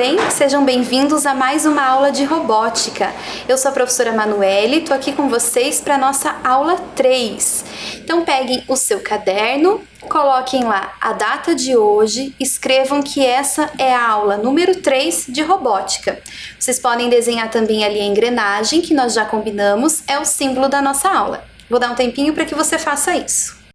bem? Sejam bem-vindos a mais uma aula de robótica. Eu sou a professora Manuele, estou aqui com vocês para a nossa aula 3. Então peguem o seu caderno, coloquem lá a data de hoje, escrevam que essa é a aula número 3 de robótica. Vocês podem desenhar também ali a engrenagem, que nós já combinamos, é o símbolo da nossa aula. Vou dar um tempinho para que você faça isso.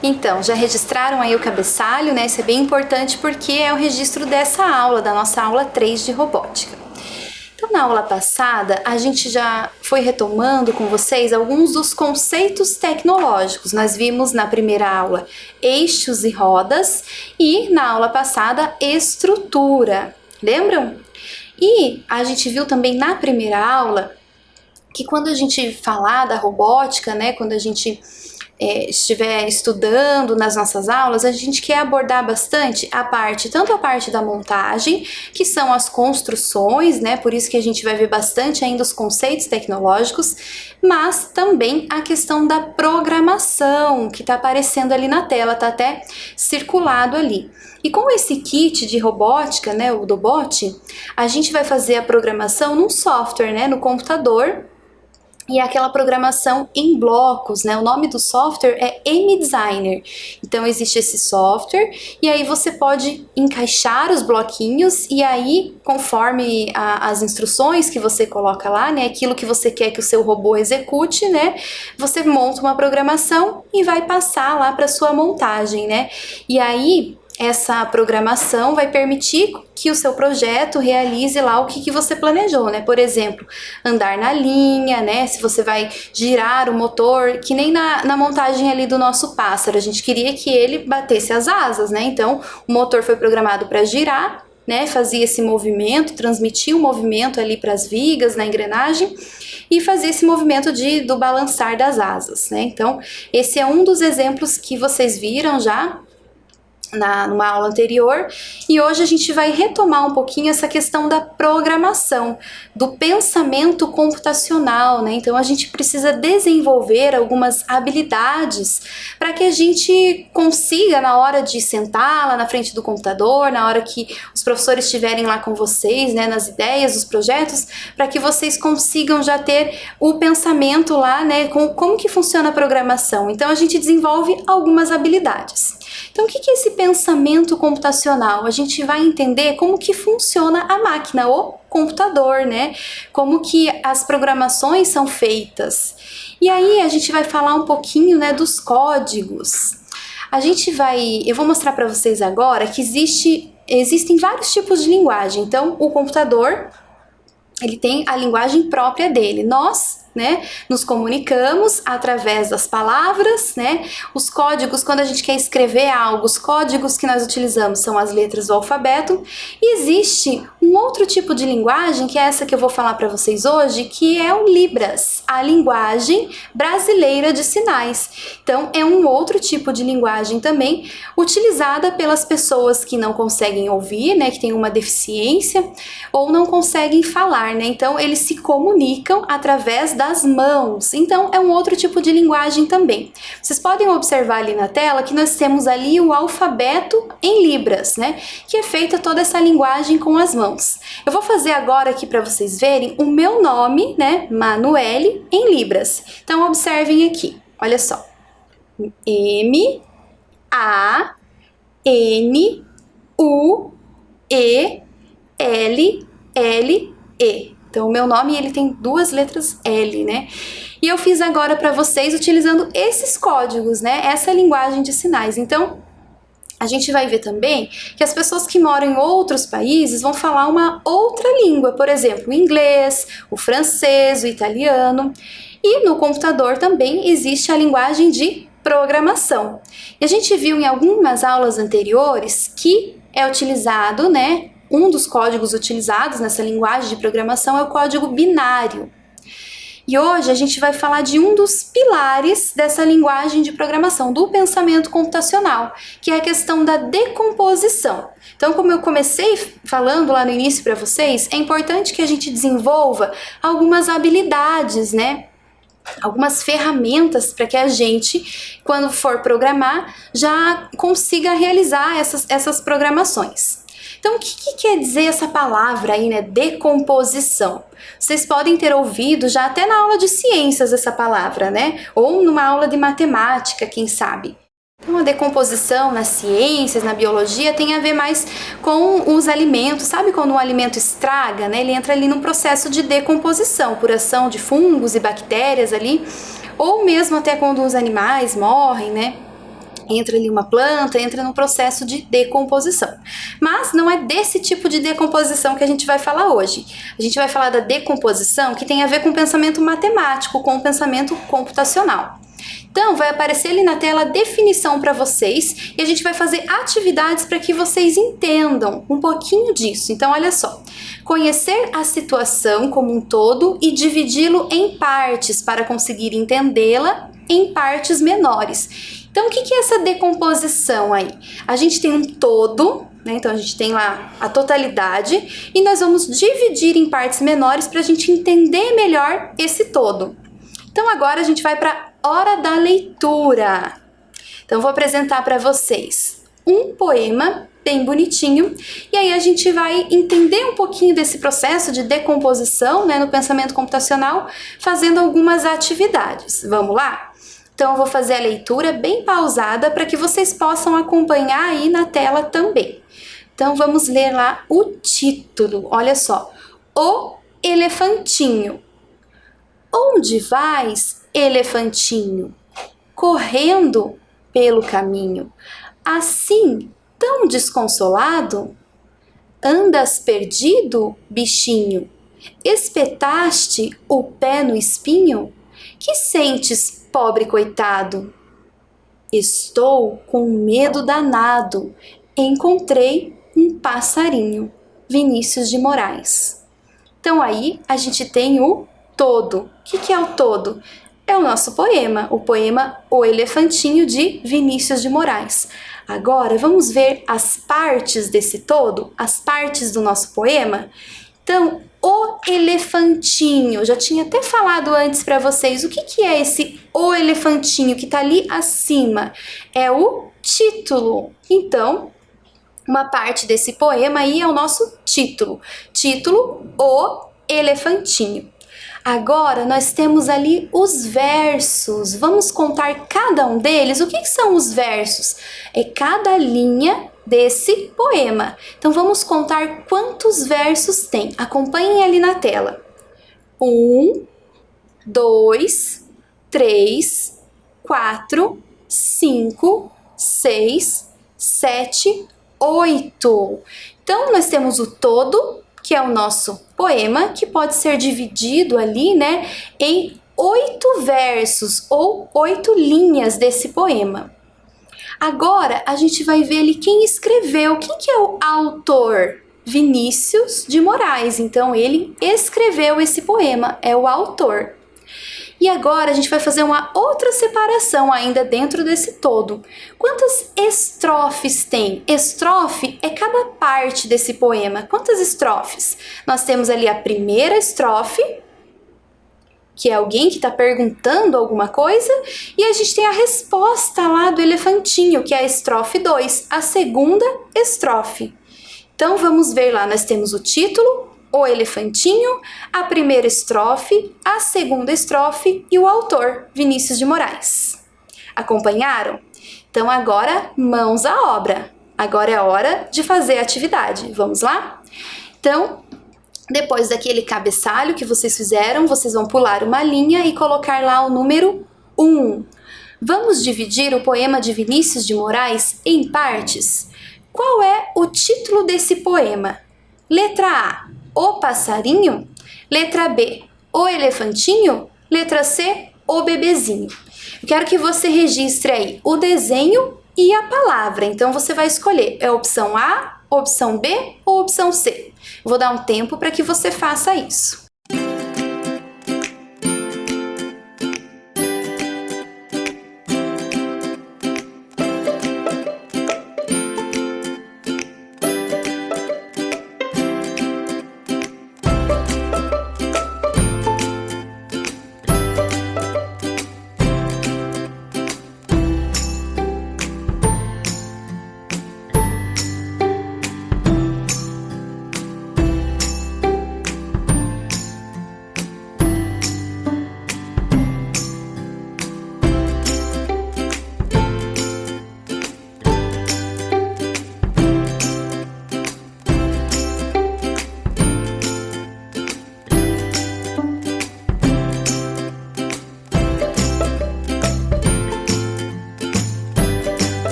Então, já registraram aí o cabeçalho, né? Isso é bem importante porque é o registro dessa aula, da nossa aula 3 de robótica. Então, na aula passada, a gente já foi retomando com vocês alguns dos conceitos tecnológicos. Nós vimos na primeira aula eixos e rodas e na aula passada estrutura. Lembram? E a gente viu também na primeira aula que quando a gente falar da robótica, né? Quando a gente estiver estudando nas nossas aulas, a gente quer abordar bastante tanto a parte da montagem, que são as construções, né? Por isso que a gente vai ver bastante ainda os conceitos tecnológicos, mas também a questão da programação, que está aparecendo ali na tela, está até circulado ali. E com esse kit de robótica, né, o Dobot, a gente vai fazer a programação num software, né, no computador, e aquela programação em blocos, né? O nome do software é MDesigner. Então existe esse software e aí você pode encaixar os bloquinhos e aí, conforme as instruções que você coloca lá, né? Aquilo que você quer que o seu robô execute, né? Você monta uma programação e vai passar lá para sua montagem, né? E aí essa programação vai permitir que o seu projeto realize lá o que você planejou, né? Por exemplo, andar na linha, né? Se você vai girar o motor, que nem na montagem ali do nosso pássaro, a gente queria que ele batesse as asas, né? Então, o motor foi programado para girar, né? Fazia esse movimento, transmitia o movimento ali para as vigas na engrenagem e fazia esse movimento do balançar das asas, né? Então, esse é um dos exemplos que vocês viram já numa aula anterior, e hoje a gente vai retomar um pouquinho essa questão da programação, do pensamento computacional, né? Então a gente precisa desenvolver algumas habilidades para que a gente consiga, na hora de sentar lá na frente do computador, na hora que os professores estiverem lá com vocês, né, nas ideias, os projetos, para que vocês consigam já ter o pensamento lá, né, como que funciona a programação. Então a gente desenvolve algumas habilidades. Então, o que é esse pensamento computacional? A gente vai entender como que funciona a máquina, o computador, né? Como que as programações são feitas. E aí a gente vai falar um pouquinho, né, dos códigos. Eu vou mostrar para vocês agora que existem vários tipos de linguagem. Então, o computador, ele tem a linguagem própria dele. Nós, né, nos comunicamos através das palavras, né? Os códigos, quando a gente quer escrever algo, os códigos que nós utilizamos são as letras do alfabeto. E existe um outro tipo de linguagem, que é essa que eu vou falar para vocês hoje, que é o Libras, a linguagem brasileira de sinais. Então, é um outro tipo de linguagem também, utilizada pelas pessoas que não conseguem ouvir, né, que têm uma deficiência, ou não conseguem falar, né? Então, eles se comunicam através das mãos. Então, é um outro tipo de linguagem também. Vocês podem observar ali na tela que nós temos ali o alfabeto em Libras, né? Que é feita toda essa linguagem com as mãos. Eu vou fazer agora aqui para vocês verem o meu nome, né? Manuele, em Libras. Então, observem aqui. Olha só. M, A, N, U, E, L, L, E. Então, o meu nome, ele tem duas letras L, né? E eu fiz agora para vocês utilizando esses códigos, né? Essa linguagem de sinais. Então, a gente vai ver também que as pessoas que moram em outros países vão falar uma outra língua, por exemplo, o inglês, o francês, o italiano. E no computador também existe a linguagem de programação. E a gente viu em algumas aulas anteriores que é utilizado, né? Um dos códigos utilizados nessa linguagem de programação é o código binário. E hoje a gente vai falar de um dos pilares dessa linguagem de programação, do pensamento computacional, que é a questão da decomposição. Então, como eu comecei falando lá no início para vocês, é importante que a gente desenvolva algumas habilidades, né? Algumas ferramentas para que a gente, quando for programar, já consiga realizar essas programações. Então, o que quer dizer essa palavra aí, né? Decomposição. Vocês podem ter ouvido já até na aula de ciências essa palavra, né? Ou numa aula de matemática, quem sabe. Então, a decomposição nas ciências, na biologia, tem a ver mais com os alimentos. Sabe quando um alimento estraga, né? Ele entra ali num processo de decomposição, por ação de fungos e bactérias ali, ou mesmo até quando os animais morrem, né? Entra ali uma planta, entra num processo de decomposição. Mas não é desse tipo de decomposição que a gente vai falar hoje. A gente vai falar da decomposição que tem a ver com o pensamento matemático, com o pensamento computacional. Então, vai aparecer ali na tela a definição para vocês e a gente vai fazer atividades para que vocês entendam um pouquinho disso. Então, olha só. Conhecer a situação como um todo e dividi-lo em partes para conseguir entendê-la em partes menores. Então, o que é essa decomposição aí? A gente tem um todo, né? Então a gente tem lá a totalidade e nós vamos dividir em partes menores para a gente entender melhor esse todo. Então, agora a gente vai para a hora da leitura. Então, eu vou apresentar para vocês um poema bem bonitinho e aí a gente vai entender um pouquinho desse processo de decomposição, né, no pensamento computacional, fazendo algumas atividades. Vamos lá? Então, eu vou fazer a leitura bem pausada para que vocês possam acompanhar aí na tela também. Então, vamos ler lá o título. Olha só. O elefantinho. Onde vais, elefantinho? Correndo pelo caminho. Assim, tão desconsolado? Andas perdido, bichinho? Espetaste o pé no espinho? Que sentes, pobre coitado? Estou com medo danado. Encontrei um passarinho. Vinícius de Moraes. Então aí a gente tem o todo. O que é o todo? É o nosso poema, o poema O Elefantinho de Vinícius de Moraes. Agora vamos ver as partes desse todo, as partes do nosso poema. Então, o elefantinho, já tinha até falado antes para vocês, o que é esse o elefantinho que está ali acima? É o título. Então, uma parte desse poema aí é o nosso título. Título, O Elefantinho. Agora, nós temos ali os versos. Vamos contar cada um deles. O que são os versos? É cada linha desse poema. Então, vamos contar quantos versos tem. Acompanhem ali na tela. 1, 2, 3, 4, 5, 6, 7, 8. Então, nós temos o todo, que é o nosso poema, que pode ser dividido ali, né, em 8 versos ou 8 linhas desse poema. Agora a gente vai ver ali quem escreveu, quem que é o autor? Vinícius de Moraes, então ele escreveu esse poema, é o autor. E agora a gente vai fazer uma outra separação ainda dentro desse todo. Quantas estrofes tem? Estrofe é cada parte desse poema. Quantas estrofes? Nós temos ali a primeira estrofe, que é alguém que está perguntando alguma coisa, e a gente tem a resposta lá do elefantinho, que é a estrofe 2, a segunda estrofe. Então vamos ver lá, nós temos o título, o elefantinho, a primeira estrofe, a segunda estrofe e o autor, Vinícius de Moraes. Acompanharam? Então agora, mãos à obra. Agora é hora de fazer a atividade. Vamos lá? Então, depois daquele cabeçalho que vocês fizeram, vocês vão pular uma linha e colocar lá o número 1. Vamos dividir o poema de Vinícius de Moraes em partes. Qual é o título desse poema? Letra A, O Passarinho. Letra B, O Elefantinho. Letra C, O Bebezinho. Eu quero que você registre aí o desenho e a palavra. Então você vai escolher, é a opção A, opção B ou opção C. Vou dar um tempo para que você faça isso.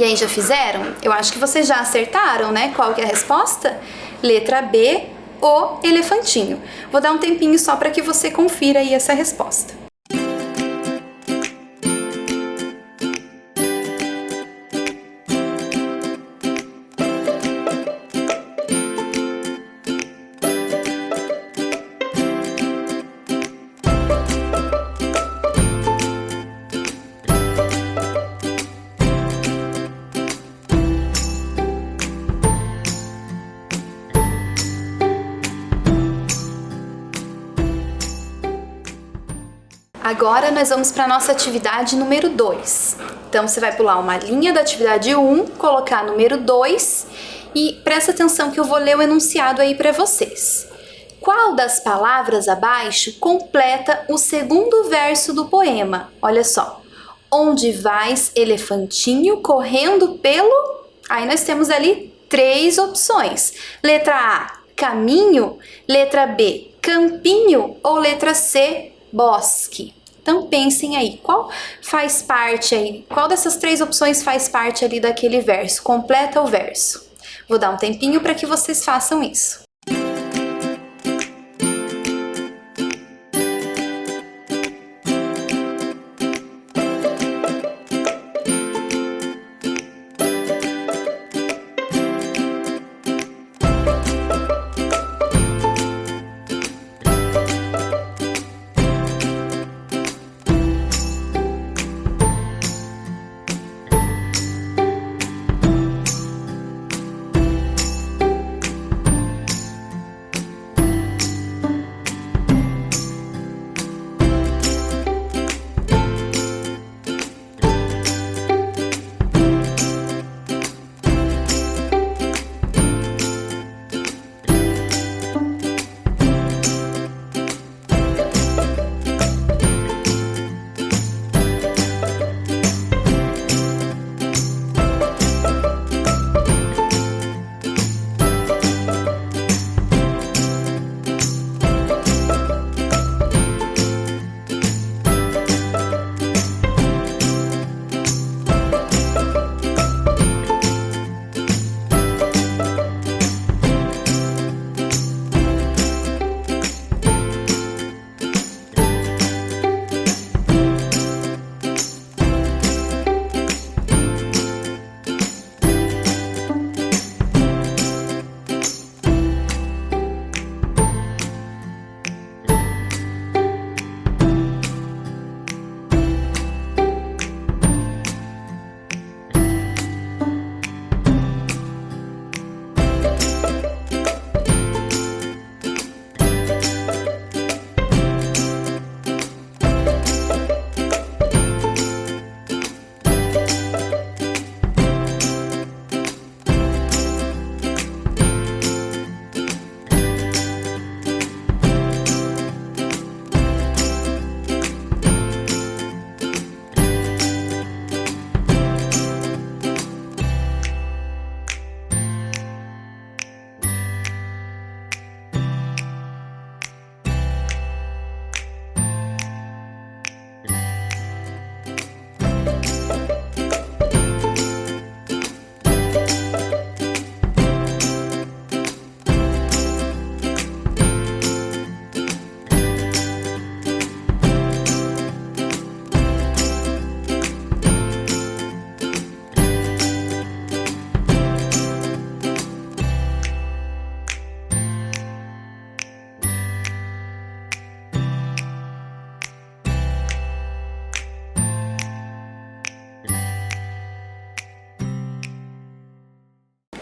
E aí, já fizeram? Eu acho que vocês já acertaram, né? Qual que é a resposta? Letra B, o elefantinho. Vou dar um tempinho só para que você confira aí essa resposta. Agora nós vamos para a nossa atividade número 2. Então você vai pular uma linha da atividade 1, colocar número 2 e presta atenção que eu vou ler o enunciado aí para vocês. Qual das palavras abaixo completa o segundo verso do poema? Olha só. Onde vais, elefantinho, correndo pelo... Aí nós temos ali 3 opções. Letra A, caminho. Letra B, campinho. Ou letra C, bosque. Então pensem aí, qual faz parte aí? Qual dessas 3 opções faz parte ali daquele verso? Completa o verso. Vou dar um tempinho para que vocês façam isso.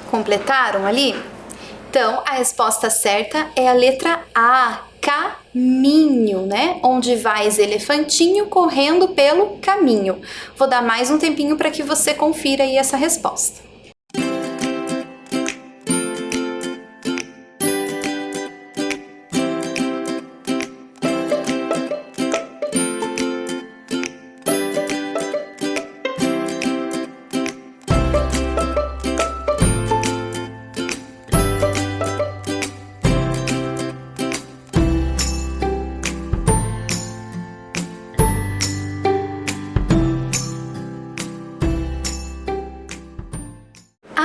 Completaram ali? Então, a resposta certa é a letra A, caminho, né? Onde vais, elefantinho, correndo pelo caminho. Vou dar mais um tempinho para que você confira aí essa resposta.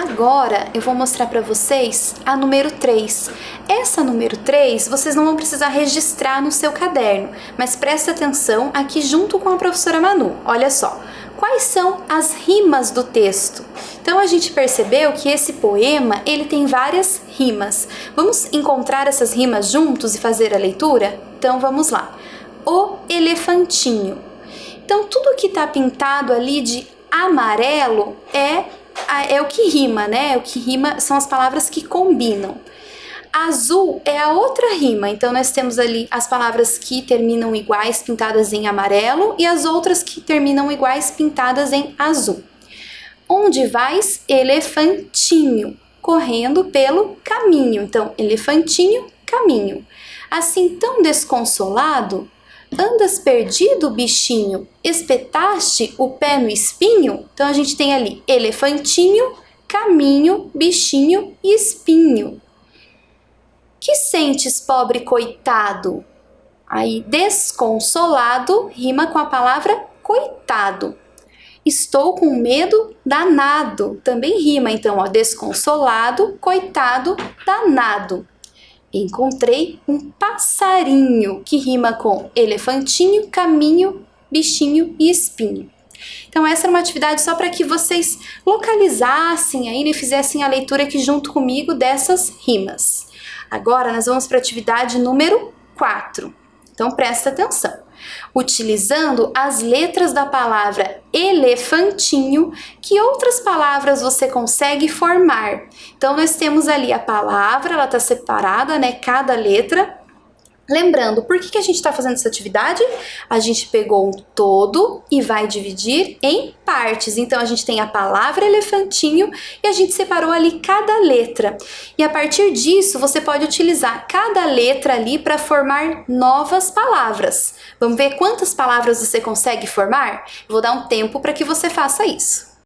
Agora eu vou mostrar para vocês a número 3. Essa número 3 vocês não vão precisar registrar no seu caderno, mas presta atenção aqui junto com a professora Manu. Olha só, quais são as rimas do texto? Então a gente percebeu que esse poema ele tem várias rimas. Vamos encontrar essas rimas juntos e fazer a leitura? Então vamos lá. O elefantinho. Então tudo que está pintado ali de amarelo é o que rima, né? O que rima são as palavras que combinam. Azul é a outra rima, então nós temos ali as palavras que terminam iguais pintadas em amarelo e as outras que terminam iguais pintadas em azul. Onde vais, elefantinho, correndo pelo caminho. Então, elefantinho, caminho. Assim tão desconsolado, andas perdido, bichinho, espetaste o pé no espinho? Então a gente tem ali elefantinho, caminho, bichinho e espinho. Que sentes, pobre coitado? Aí, desconsolado rima com a palavra coitado. Estou com medo danado. Também rima, então, ó, desconsolado, coitado, danado. Encontrei um passarinho, que rima com elefantinho, caminho, bichinho e espinho. Então essa era uma atividade só para que vocês localizassem aí e fizessem a leitura aqui junto comigo dessas rimas. Agora nós vamos para a atividade número 4. Então presta atenção. Utilizando as letras da palavra elefantinho, que outras palavras você consegue formar? Então nós temos ali a palavra, ela está separada, né? Cada letra. Lembrando, por que a gente está fazendo essa atividade? A gente pegou um todo e vai dividir em partes. Então, a gente tem a palavra elefantinho e a gente separou ali cada letra. E a partir disso, você pode utilizar cada letra ali para formar novas palavras. Vamos ver quantas palavras você consegue formar? Vou dar um tempo para que você faça isso.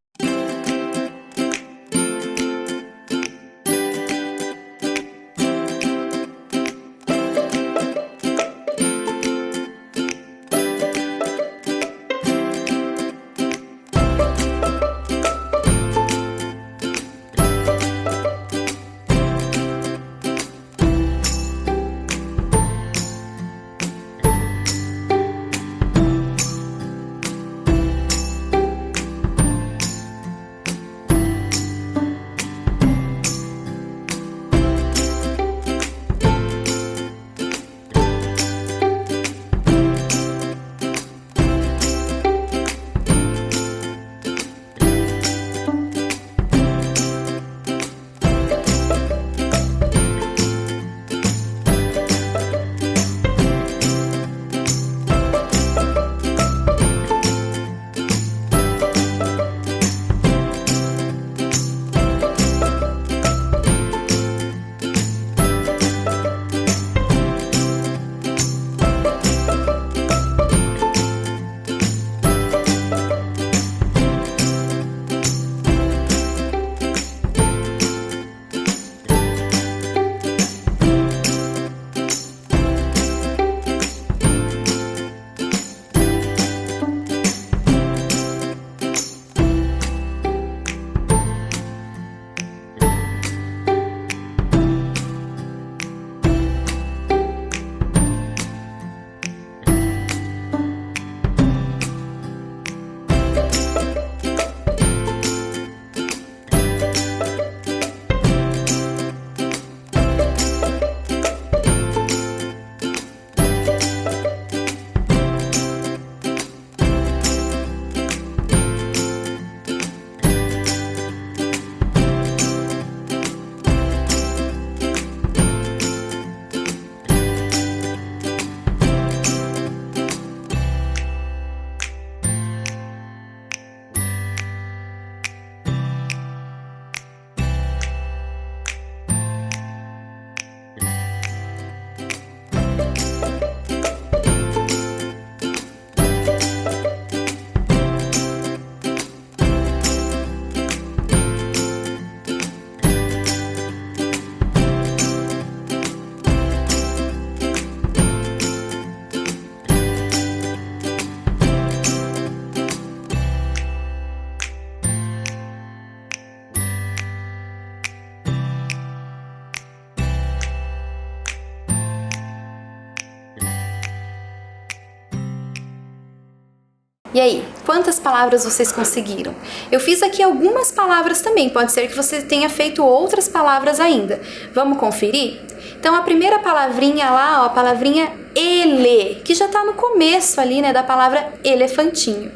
E aí, quantas palavras vocês conseguiram? Eu fiz aqui algumas palavras também, pode ser que você tenha feito outras palavras ainda. Vamos conferir? Então, a primeira palavrinha lá, ó, a palavrinha ele, que já está no começo ali, né, da palavra elefantinho.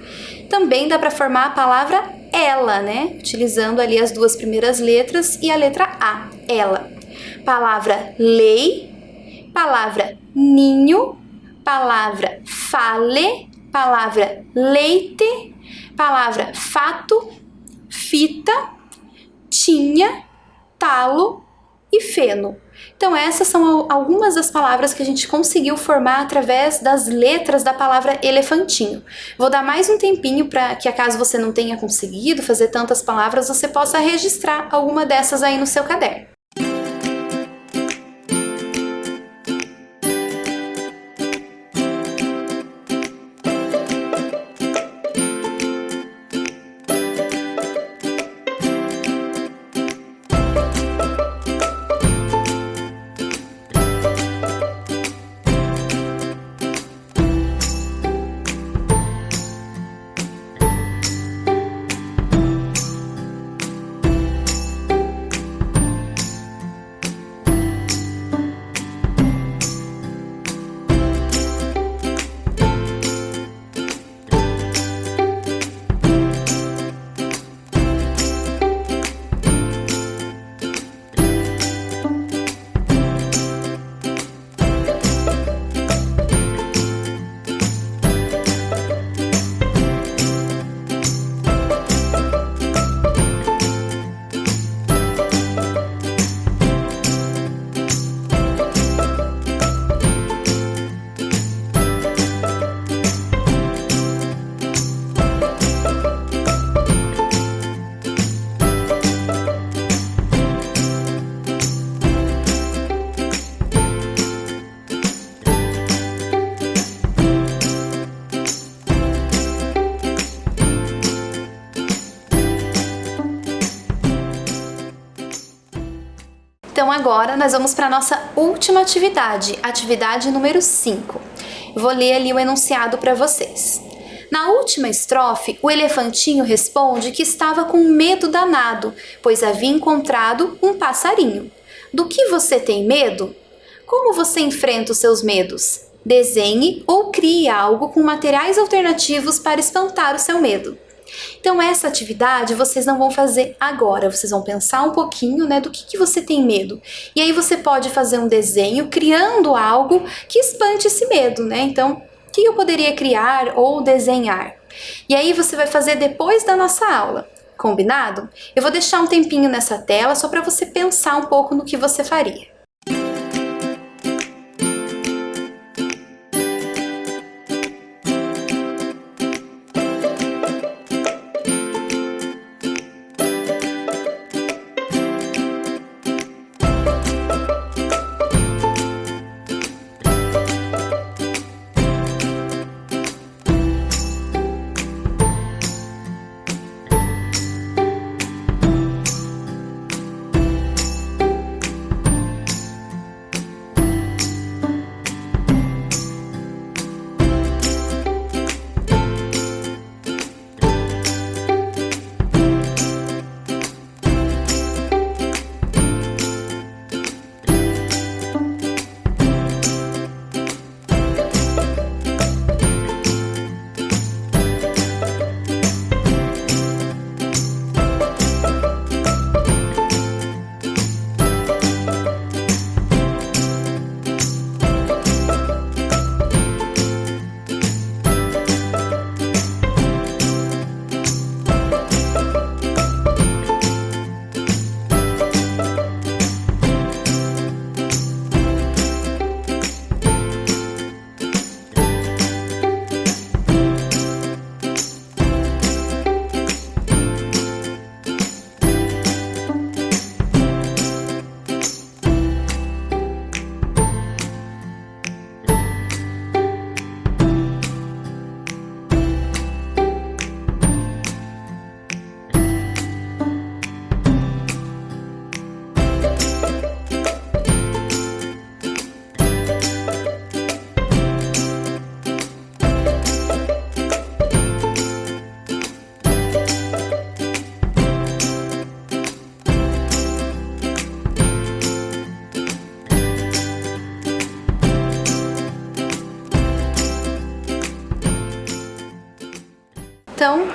Também dá para formar a palavra ela, né, utilizando ali as duas primeiras letras e a letra A, ela. palavra lei, palavra ninho, palavra fale, palavra leite, palavra fato, fita, tinha, talo e feno. Então essas são algumas das palavras que a gente conseguiu formar através das letras da palavra elefantinho. Vou dar mais um tempinho para que, acaso você não tenha conseguido fazer tantas palavras, você possa registrar alguma dessas aí no seu caderno. Então agora nós vamos para a nossa última atividade, atividade número 5. Vou ler ali o enunciado para vocês. Na última estrofe, o elefantinho responde que estava com medo danado, pois havia encontrado um passarinho. Do que você tem medo? Como você enfrenta os seus medos? Desenhe ou crie algo com materiais alternativos para espantar o seu medo. Então essa atividade vocês não vão fazer agora, vocês vão pensar um pouquinho, né, do que você tem medo. E aí você pode fazer um desenho criando algo que espante esse medo, né? Então, o que eu poderia criar ou desenhar? E aí você vai fazer depois da nossa aula, combinado? Eu vou deixar um tempinho nessa tela só para você pensar um pouco no que você faria.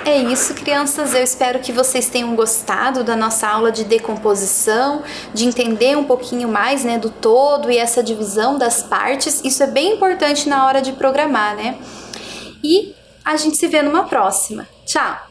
é isso, crianças. Eu espero que vocês tenham gostado da nossa aula de decomposição, de entender um pouquinho mais, né, do todo e essa divisão das partes. Isso é bem importante na hora de programar, né? E a gente se vê numa próxima. Tchau!